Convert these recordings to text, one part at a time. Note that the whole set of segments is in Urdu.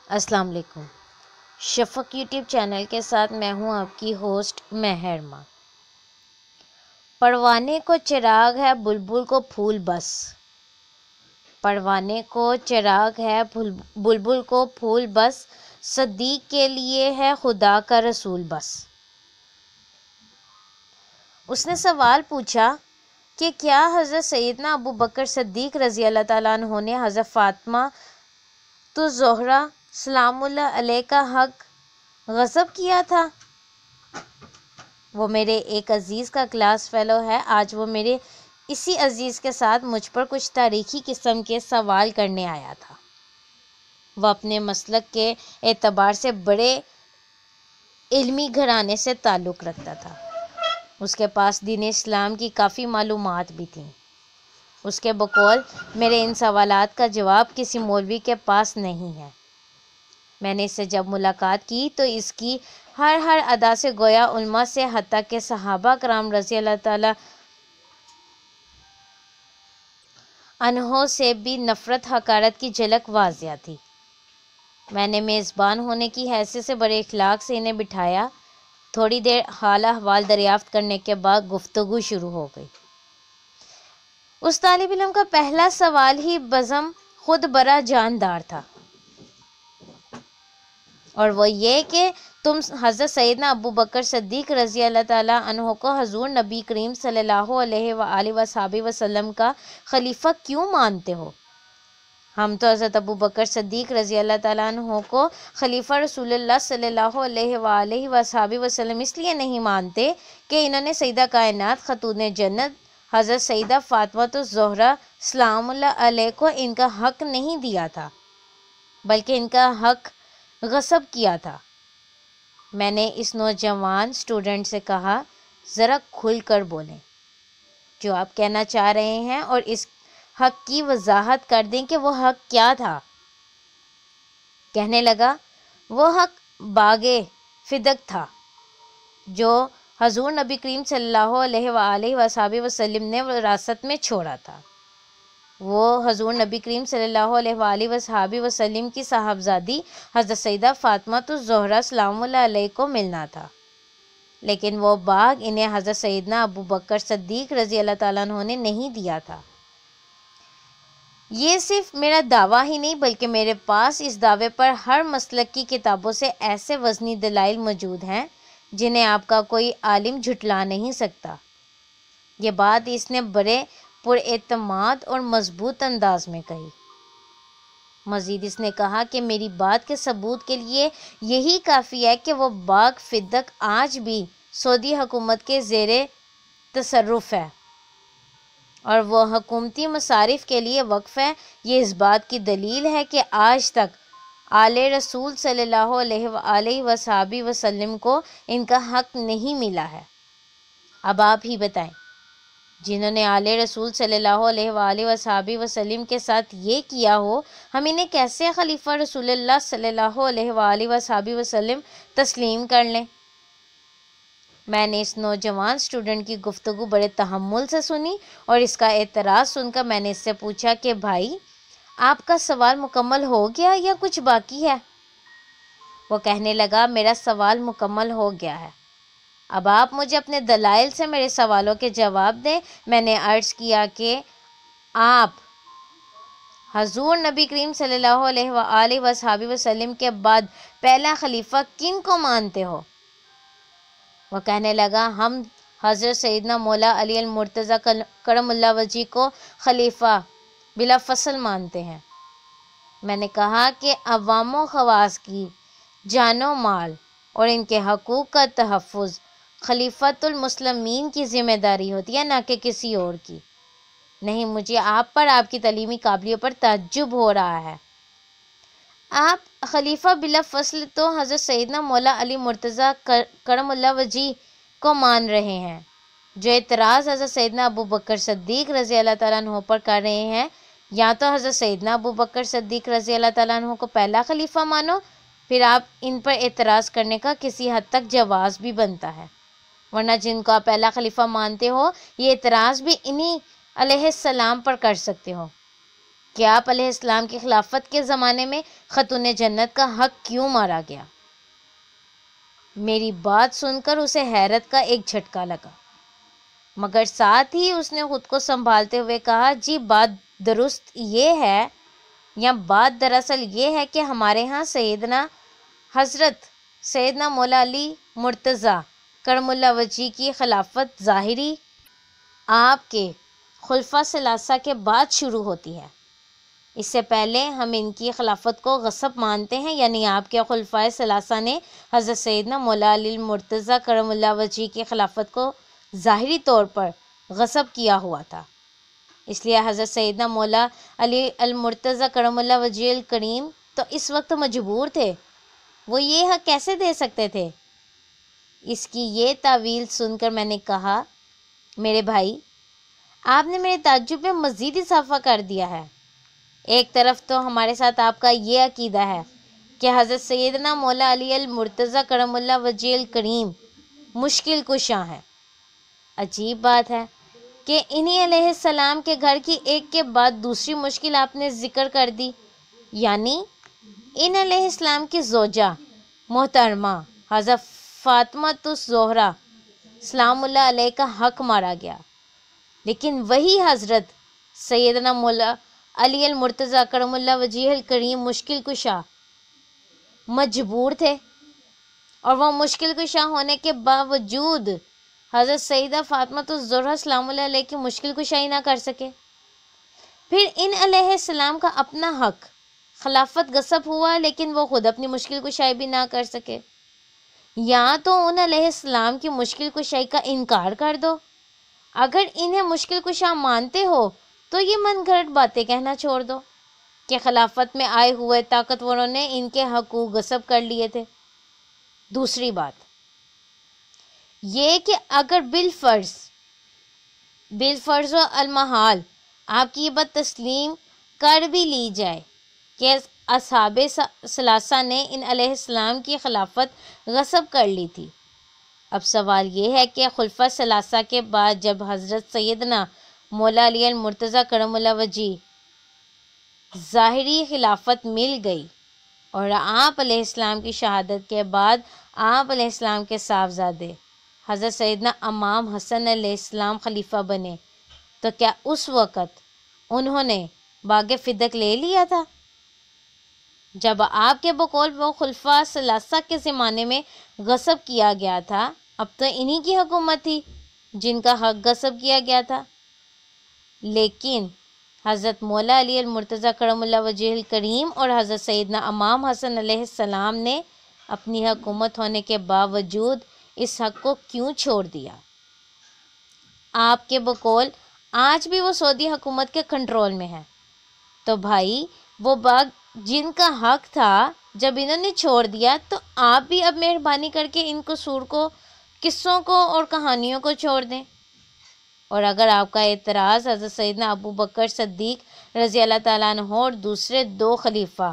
السلام علیکم۔ شفق یوٹیوب چینل کے ساتھ میں ہوں آپ کی ہوسٹ مہرما۔ پروانے کو چراغ ہے بلبل کو پھول بس، پروانے کو چراغ ہے بلبل کو پھول بس، صدیق کے لیے ہے خدا کا رسول بس۔ اس نے سوال پوچھا کہ کیا حضرت سیدنا ابو بکر صدیق رضی اللہ تعالیٰ عنہ نے حضرت فاطمہ تو زہرا سلام اللہ علیہ کا حق غصب کیا تھا؟ وہ میرے ایک عزیز کا کلاس فیلو ہے۔ آج وہ میرے اسی عزیز کے ساتھ مجھ پر کچھ تاریخی قسم کے سوال کرنے آیا تھا۔ وہ اپنے مسلک کے اعتبار سے بڑے علمی گھرانے سے تعلق رکھتا تھا۔ اس کے پاس دین اسلام کی کافی معلومات بھی تھیں۔ اس کے بقول میرے ان سوالات کا جواب کسی مولوی کے پاس نہیں ہے۔ میں نے اس سے جب ملاقات کی تو اس کی ہر ادا سے گویا علماء سے حتیٰ کہ صحابہ کرام رضی اللہ تعالیٰ عنہ سے بھی نفرت حقارت کی جھلک واضح تھی۔ میں نے میزبان ہونے کی حیثیت سے بڑے اخلاق سے انہیں بٹھایا۔ تھوڑی دیر حال احوال دریافت کرنے کے بعد گفتگو شروع ہو گئی۔ اس طالب علم کا پہلا سوال ہی بزم خود برا جاندار تھا، اور وہ یہ کہ تم حضرت سیدنا ابو بکر صدیق رضی اللہ تعالیٰ عنہ کو حضور نبی کریم صلی اللہ علیہ وآلہ وصحبہ وسلم کا خلیفہ کیوں مانتے ہو؟ ہم تو حضرت ابو بکر صدیق رضی اللہ تعالیٰ عنہ کو خلیفہ رسول اللہ صلی اللہ علیہ وآلہ وصحبہ وسلم اس لیے نہیں مانتے کہ انہوں نے سیدہ کائنات خاتون جنت حضرت سیدہ فاطمہ الزہرا سلام اللہ علیہ کو ان کا حق نہیں دیا تھا، بلکہ ان کا حق غصب کیا تھا۔ میں نے اس نوجوان اسٹوڈنٹ سے کہا، ذرا کھل کر بولیں، جو آپ کہنا چاہ رہے ہیں، اور اس حق کی وضاحت کر دیں کہ وہ حق کیا تھا۔ کہنے لگا، وہ حق باغ فدق تھا جو حضور نبی کریم صلی اللہ علیہ وآلہ وصحبہ وسلم نے وراثت میں چھوڑا تھا۔ وہ حضور نبی کریم صلی اللہ علیہ وآلہ وصحبہ وسلم کی صاحبزادی حضرت سیدہ فاطمہ الزہرا سلام اللہ علیہ کو ملنا تھا، لیکن وہ باغ انہیں حضرت سیدنا ابو بکر صدیق رضی اللہ تعالیٰ عنہ نے نہیں دیا تھا۔ یہ صرف میرا دعویٰ ہی نہیں بلکہ میرے پاس اس دعوے پر ہر مسلک کی کتابوں سے ایسے وزنی دلائل موجود ہیں جنہیں آپ کا کوئی عالم جھٹلا نہیں سکتا۔ یہ بات اس نے بڑے پر اعتماد اور مضبوط انداز میں کہی۔ مزید اس نے کہا کہ میری بات کے ثبوت کے لیے یہی کافی ہے کہ وہ باغ فدق آج بھی سعودی حکومت کے زیر تصرف ہے اور وہ حکومتی مصارف کے لیے وقف ہے۔ یہ اس بات کی دلیل ہے کہ آج تک آل رسول صلی اللہ علیہ وآلہ وصحبہ وسلم کو ان کا حق نہیں ملا ہے۔ اب آپ ہی بتائیں، جنہوں نے آل رسول صلی اللہ علیہ وآلہ وصحبہ وسلم کے ساتھ یہ کیا ہو، ہم انہیں کیسے خلیفہ رسول اللہ صلی اللہ علیہ وآلہ وصحبہ وسلم تسلیم کر لیں؟ میں نے اس نوجوان اسٹوڈنٹ کی گفتگو بڑے تحمل سے سنی، اور اس کا اعتراض سن کر میں نے اس سے پوچھا کہ بھائی، آپ کا سوال مکمل ہو گیا یا کچھ باقی ہے؟ وہ کہنے لگا، میرا سوال مکمل ہو گیا ہے، اب آپ مجھے اپنے دلائل سے میرے سوالوں کے جواب دیں۔ میں نے عرض کیا کہ آپ حضور نبی کریم صلی اللہ علیہ وآلہ وصحبہ وسلم کے بعد پہلا خلیفہ کن کو مانتے ہو؟ وہ کہنے لگا، ہم حضرت سیدنا مولا علی المرتضیٰ کرم اللہ وجہ کو خلیفہ بلا فصل مانتے ہیں۔ میں نے کہا کہ عوام و خواص کی جان و مال اور ان کے حقوق کا تحفظ خلیفۃ المسلمین کی ذمہ داری ہوتی ہے، نہ کہ کسی اور کی۔ نہیں، مجھے آپ پر، آپ کی تعلیمی قابلیت پر تعجب ہو رہا ہے۔ آپ خلیفہ بلا فصل تو حضرت سیدنا مولا علی مرتضیٰ کرم اللہ وجہ کو مان رہے ہیں۔ جو اعتراض حضرت سیدنا ابو بکر صدیق رضی اللہ تعالیٰ عنہ پر کر رہے ہیں، یا تو حضرت سیدنا ابو بکر صدیق رضی اللہ تعالیٰ عنہ کو پہلا خلیفہ مانو، پھر آپ ان پر اعتراض کرنے کا کسی حد تک جواز بھی بنتا ہے، ورنہ جن کو آپ پہلا خلیفہ مانتے ہو، یہ اعتراض بھی انہی علیہ السلام پر کر سکتے ہو کہ آپ علیہ السلام کی خلافت کے زمانے میں خاتون جنت کا حق کیوں مارا گیا؟ میری بات سن کر اسے حیرت کا ایک جھٹکا لگا، مگر ساتھ ہی اس نے خود کو سنبھالتے ہوئے کہا، جی بات درست یہ ہے، یا بات دراصل یہ ہے کہ ہمارے ہاں حضرت سیدنا مولا علی مرتضیٰ کرم اللہ وجہ کی خلافت ظاہری آپ کے خلفاء ثلاثہ کے بعد شروع ہوتی ہے۔ اس سے پہلے ہم ان کی خلافت کو غصب مانتے ہیں، یعنی آپ کے خلفائے ثلاثہ نے حضرت سیدنا مولا علی مرتضیٰ کرم اللہ وجہ کی خلافت کو ظاہری طور پر غصب کیا ہوا تھا، اس لیے حضرت سیدنا مولا علی المرتضیٰ کرم اللہ وجہ الکریم تو اس وقت مجبور تھے، وہ یہ حق کیسے دے سکتے تھے؟ اس کی یہ تعویل سن کر میں نے کہا، میرے بھائی، آپ نے میرے تعجب میں مزید اضافہ کر دیا ہے۔ ایک طرف تو ہمارے ساتھ آپ کا یہ عقیدہ ہے کہ حضرت سیدنا مولا علی المرتضیٰ کرم اللہ وجہ الکریم مشکل کشاں ہے۔ عجیب بات ہے کہ انہی علیہ السلام کے گھر کی ایک کے بعد دوسری مشکل آپ نے ذکر کر دی، یعنی ان علیہ السلام کی زوجہ محترمہ حضرت فاطمہ الزہرا سلام اللہ علیہ کا حق مارا گیا، لیکن وہی حضرت سیدنا مولا علی المرتضیٰ کرم اللہ وجہ الکریم مشکل کشا مجبور تھے، اور وہ مشکل کشا ہونے کے باوجود حضرت سیدہ فاطمہ الزہرا سلام اللہ علیہ کی مشکل کشائی نہ کر سکے۔ پھر ان علیہ السلام کا اپنا حق خلافت غصب ہوا، لیکن وہ خود اپنی مشکل کشائی بھی نہ کر سکے۔ یا تو ان علیہ السلام کی مشکل کشائی کا انکار کر دو، اگر انہیں مشکل کشا مانتے ہو تو یہ من گھڑت باتیں کہنا چھوڑ دو کہ خلافت میں آئے ہوئے طاقتوروں نے ان کے حقوق غصب کر لیے تھے۔ دوسری بات یہ کہ اگر بالفرض و المحال آپ کی یہ بات تسلیم کر بھی لی جائے کہ اصحاب ثلاثہ نے ان علیہ السلام کی خلافت غصب کر لی تھی، اب سوال یہ ہے کہ خلفاء ثلاثہ کے بعد جب حضرت سیدنا مولا علی المرتضیٰ کرم اللہ وجہ ظاہری خلافت مل گئی اور آپ علیہ السلام کی شہادت کے بعد آپ علیہ السلام کے صاحبزادے حضرت سیدنا امام حسن علیہ السلام خلیفہ بنے، تو کیا اس وقت انہوں نے باغ فدق لے لیا تھا؟ جب آپ کے بقول وہ خلفاء ثلاثہ کے زمانے میں غصب کیا گیا تھا، اب تو انہی کی حکومت تھی جن کا حق غصب کیا گیا تھا، لیکن حضرت مولا علی المرتضیٰ کرم اللہ وجہ الکریم اور حضرت سیدنا امام حسن علیہ السلام نے اپنی حکومت ہونے کے باوجود اس حق کو کیوں چھوڑ دیا؟ آپ کے بقول آج بھی وہ سعودی حکومت کے کنٹرول میں ہے، تو بھائی وہ باغ جن کا حق تھا جب انہوں نے چھوڑ دیا، تو آپ بھی اب مہربانی کر کے ان قصور کو، قصوں کو اور کہانیوں کو چھوڑ دیں۔ اور اگر آپ کا اعتراض حضرت سیدنا ابو بکر صدیق رضی اللہ تعالیٰ عنہ اور دوسرے دو خلیفہ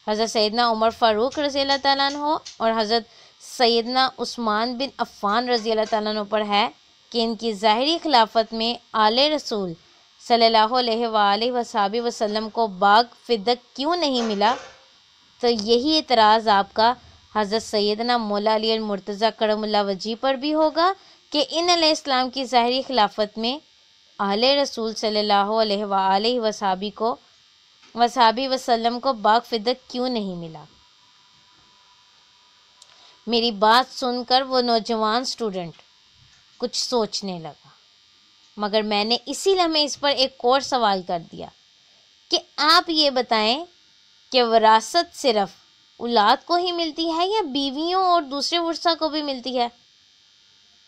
حضرت سیدنا عمر فاروق رضی اللہ تعالیٰ عنہ اور حضرت سیدنا عثمان بن عفان رضی اللہ تعالیٰ عنہ پر ہے کہ ان کی ظاہری خلافت میں آل رسول صلی اللہ علیہ وآلہ وصحبہ وسلم کو باغ فدق کیوں نہیں ملا، تو یہی اعتراض آپ کا حضرت سیدنا مولا علی المرتضیٰ کرم اللہ وجہ پر بھی ہوگا کہ ان علیہ السلام کی ظاہری خلافت میں آل رسول صلی اللہ علیہ وآلہ وصحبہ وسلم کو باغ فدق کیوں نہیں ملا۔ میری بات سن کر وہ نوجوان اسٹوڈنٹ کچھ سوچنے لگا، مگر میں نے اسی لمحے اس پر ایک اور سوال کر دیا کہ آپ یہ بتائیں کہ وراثت صرف اولاد کو ہی ملتی ہے یا بیویوں اور دوسرے ورثہ کو بھی ملتی ہے؟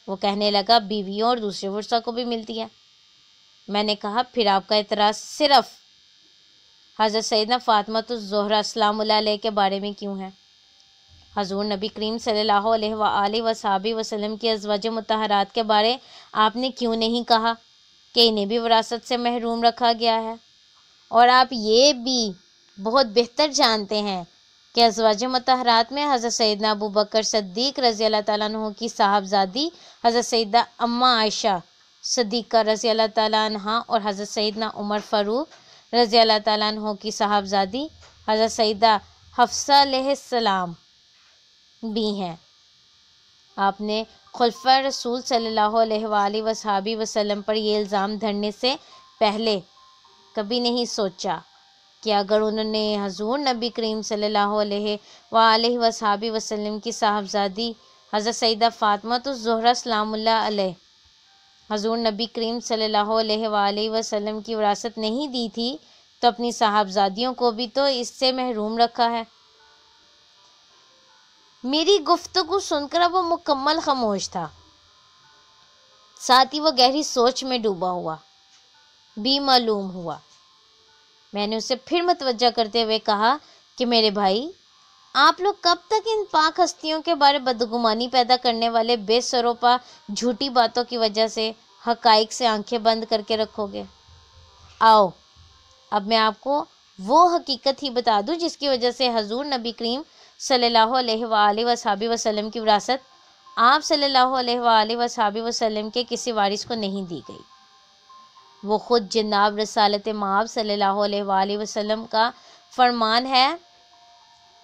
وہ کہنے لگا بیویوں اور دوسرے ورثہ کو بھی ملتی ہے۔ میں نے کہا پھر آپ کا اعتراض صرف حضرت سیدنا فاطمہ الزہرا سلام اللہ علیہ کے بارے میں کیوں ہے؟ حضور نبی کریم صلی اللہ علیہ وآلہ وصحبہ وسلم کی ازواج مطہرات کے بارے آپ نے کیوں نہیں کہا کہ انہیں بھی وراثت سے محروم رکھا گیا ہے؟ اور آپ یہ بھی بہت بہتر جانتے ہیں کہ ازواج مطہرات میں حضرت سیدنا ابو بکر صدیق رضی اللہ تعالیٰ عنہ کی صاحبزادی حضرت سیدہ اماں عائشہ صدیقہ رضی اللہ تعالیٰ عنہ اور حضرت سیدنا عمر فاروق رضی اللہ تعالیٰ عنہ کی صاحبزادی حضرت سیدہ حفصہ علیہ السلام بھی ہیں۔ آپ نے خلفائے رسول صلی اللہ علیہ وآلہ وصحبہ وسلم پر یہ الزام دھرنے سے پہلے کبھی نہیں سوچا کہ اگر انہوں نے حضور نبی کریم صلی اللہ علیہ وآلہ وصحبہ وسلم کی صاحبزادی حضرت سیدہ فاطمہ الزہرا سلام اللہ علیہ حضور نبی کریم صلی اللہ علیہ وآلہ وسلم کی وراثت نہیں دی تھی تو اپنی صاحبزادیوں کو بھی تو اس سے محروم رکھا ہے۔ میری گفتگو سن کر وہ مکمل خاموش تھا، ساتھ ہی وہ گہری سوچ میں ڈوبا ہوا بھی معلوم ہوا۔ میں نے اسے پھر متوجہ کرتے ہوئے کہا کہ میرے بھائی، آپ لوگ کب تک ان پاک ہستیوں کے بارے بدگمانی پیدا کرنے والے بے سروپا جھوٹی باتوں کی وجہ سے حقائق سے آنکھیں بند کر کے رکھو گے؟ آؤ اب میں آپ کو وہ حقیقت ہی بتا دوں جس کی وجہ سے حضور نبی کریم صلی اللہ علیہ وآلہ وصحبہ وسلم کی وراثت آپ صلی اللہ علیہ وآلہ وصحبہ وسلم کے کسی وارث کو نہیں دی گئی۔ وہ خود جناب رسالت مآب صلی اللہ علیہ وآلہ وسلم کا فرمان ہے،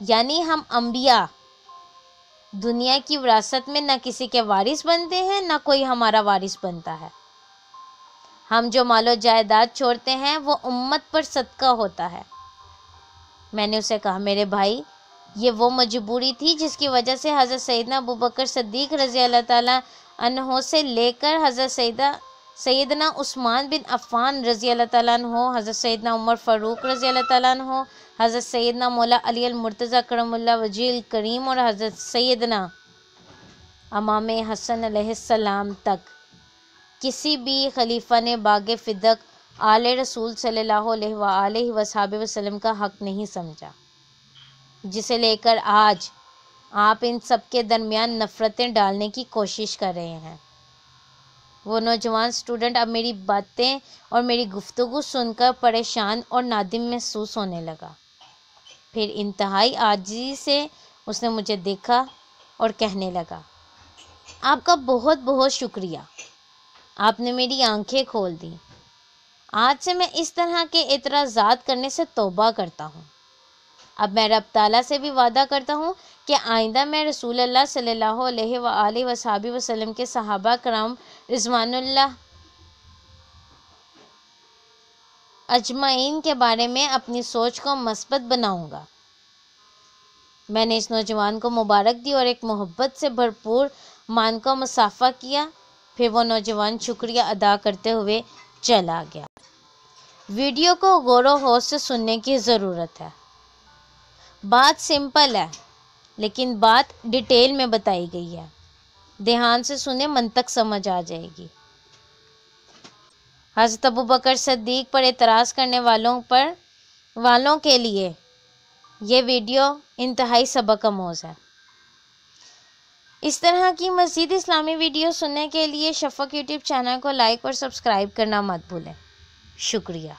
یعنی ہم انبیاء دنیا کی وراثت میں نہ کسی کے وارث بنتے ہیں نہ کوئی ہمارا وارث بنتا ہے۔ ہم جو مال و جائیداد چھوڑتے ہیں وہ امت پر صدقہ ہوتا ہے۔ میں نے اسے کہا میرے بھائی، یہ وہ مجبوری تھی جس کی وجہ سے حضرت سیدنا ابوبکر صدیق رضی اللہ تعالیٰ عنہ سے لے کر حضرت سیدنا عثمان بن عفان رضی اللہ تعالیٰ عنہ، حضرت سیدنا عمر فاروق رضی اللہ تعالیٰ عنہ، حضرت سیدنا مولا علی المرتضی کرم اللہ وجہ الکریم اور حضرت سیدنا امام حسن علیہ السلام تک کسی بھی خلیفہ نے باغ فدق آل رسول صلی اللہ علیہ وآلہ وصحبہ وسلم کا حق نہیں سمجھا، جسے لے کر آج آپ ان سب کے درمیان نفرتیں ڈالنے کی کوشش کر رہے ہیں۔ وہ نوجوان اسٹوڈنٹ اب میری باتیں اور میری گفتگو سن کر پریشان اور نادم محسوس ہونے لگا۔ پھر انتہائی عاجزی سے اس نے مجھے دیکھا اور کہنے لگا، آپ کا بہت بہت شکریہ، آپ نے میری آنکھیں کھول دیں۔ آج سے میں اس طرح کے اعتراضات کرنے سے توبہ کرتا ہوں۔ اب میں رب تعالیٰ سے بھی وعدہ کرتا ہوں کہ آئندہ میں رسول اللہ صلی اللہ علیہ وآلہ وصحبہ وسلم کے صحابہ کرام رضوان اللہ اجمعین کے بارے میں اپنی سوچ کو مثبت بناؤں گا۔ میں نے اس نوجوان کو مبارک دی اور ایک محبت سے بھرپور مان کو مصافحہ کیا، پھر وہ نوجوان شکریہ ادا کرتے ہوئے چلا گیا۔ ویڈیو کو غور و خوض سے سننے کی ضرورت ہے۔ بات سمپل ہے لیکن بات ڈیٹیل میں بتائی گئی ہے، دھیان سے سنیں، منطق سمجھ آ جائے گی۔ حضرت ابوبکر صدیق پر اعتراض کرنے والوں کے لیے یہ ویڈیو انتہائی سبق آموز ہے۔ اس طرح کی مزید اسلامی ویڈیو سننے کے لیے شفق یوٹیوب چینل کو لائک اور سبسکرائب کرنا مت بھولیں۔ شکریہ۔